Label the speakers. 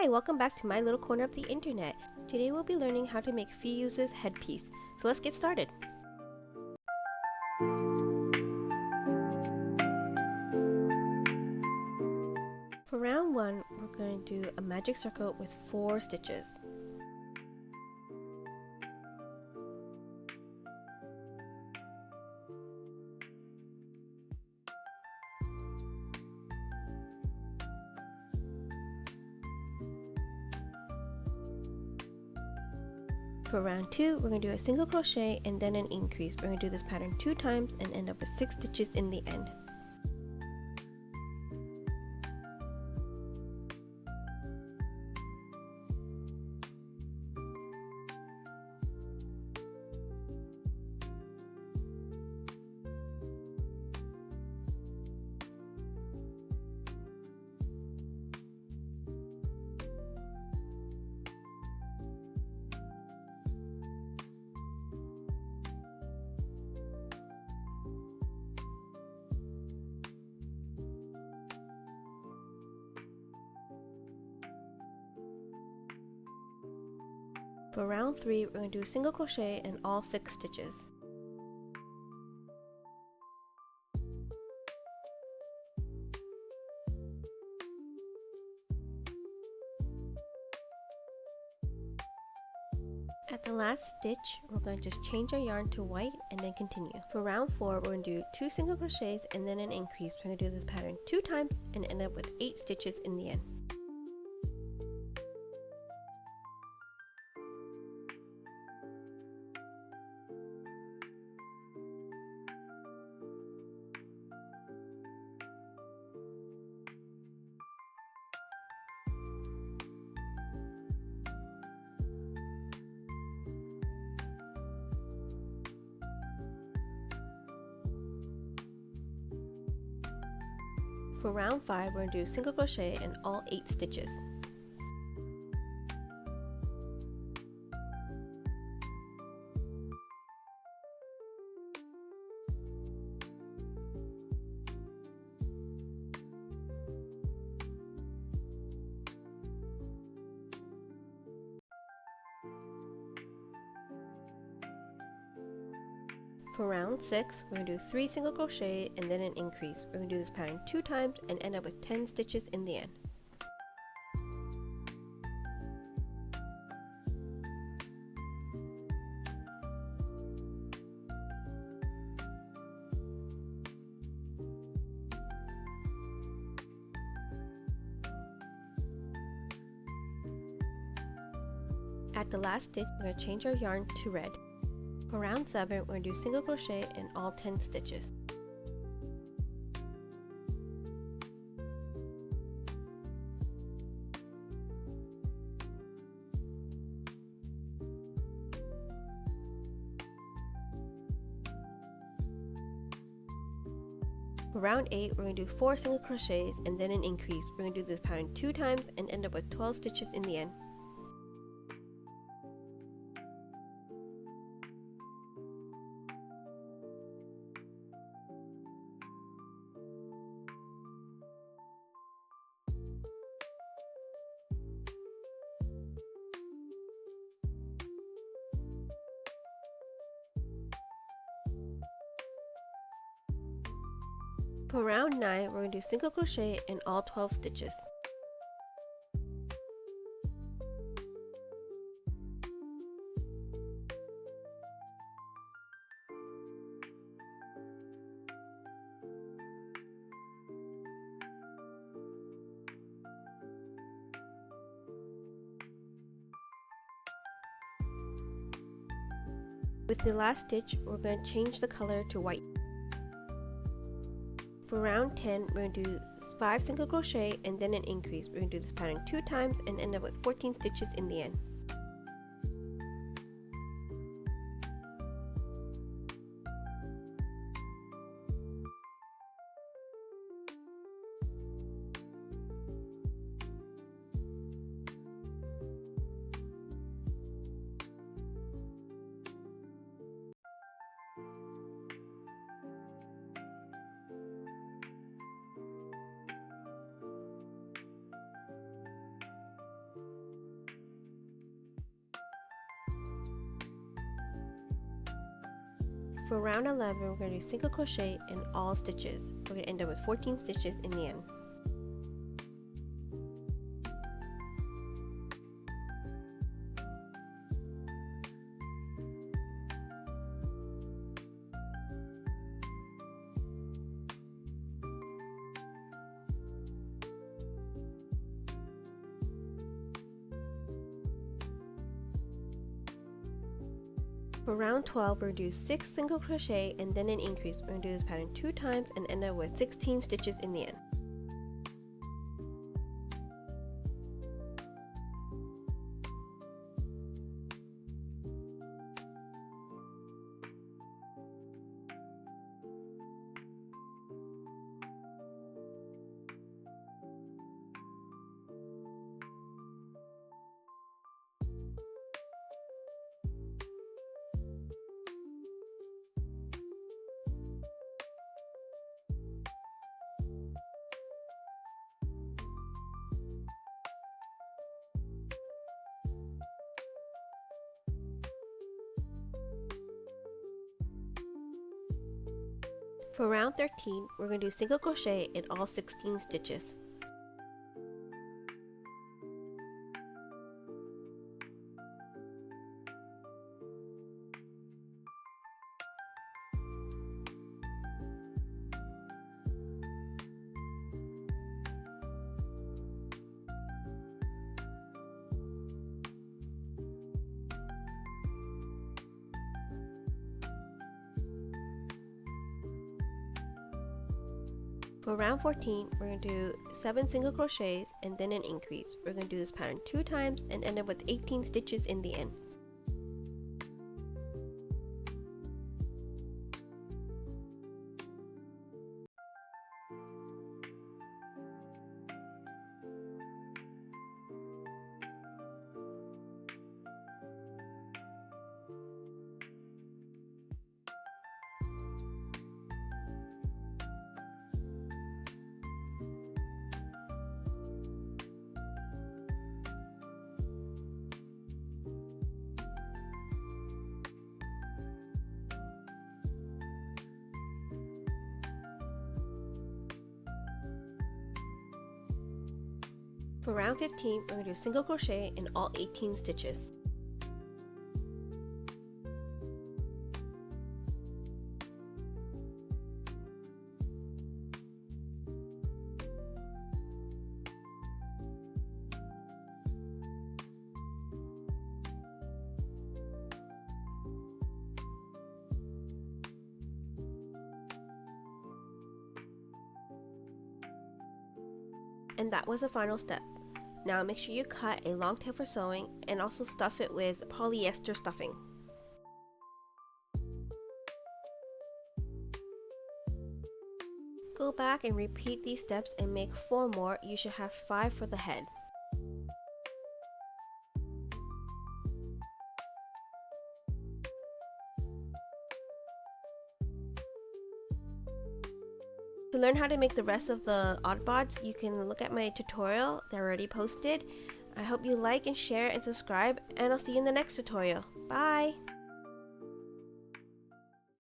Speaker 1: Hi, welcome back to my little corner of the internet. Today we'll be learning how to make Fuse's headpiece. So let's get started. For round 1, we're going to do a magic circle with 4 stitches. For round 2, we're going to do a single crochet and then an increase. We're going to do this pattern 2 times and end up with 6 stitches in the end. For round 3, we're going to do a single crochet and all 6 stitches. At the last stitch, we're going to just change our yarn to white and then continue. For round 4, we're going to do 2 single crochets and then an increase. We're going to do this pattern 2 times and end up with 8 stitches in the end. For round 5, we're going to do single crochet and all 8 stitches. For round 6, we're going to do 3 single crochet and then an increase. We're going to do this pattern 2 times and end up with 10 stitches in the end. At the last stitch, we're going to change our yarn to red. For round 7, we're going to do single crochet in all 10 stitches. For round 8, we're going to do 4 single crochets and then an increase. We're going to do this pattern 2 times and end up with 12 stitches in the end. For round 9, we're going to do single crochet in all 12 stitches. With the last stitch, we're going to change the color to white. For round 10, we're going to do 5 single crochet and then an increase. We're going to do this pattern 2 times and end up with 14 stitches in the end. For round 11, we're going to do single crochet in all stitches. We're going to end up with 14 stitches in the end. For round 12, we're going to do 6 single crochet and then an increase. We're going to do this pattern 2 times and end up with 16 stitches in the end. For round 13, we're going to do single crochet in all 16 stitches. For round 14, we're going to do 7 single crochets and then an increase. We're going to do this pattern 2 times and end up with 18 stitches in the end. For round 15, we're going to do single crochet in all 18 stitches. And that was the final step. Now make sure you cut a long tail for sewing and also stuff it with polyester stuffing. Go back and repeat these steps and make 4 more. You should have 5 for the head. To learn how to make the rest of the Oddbods, you can look at my tutorial. They're already posted. I hope you like and share and subscribe, and I'll see you in the next tutorial. Bye!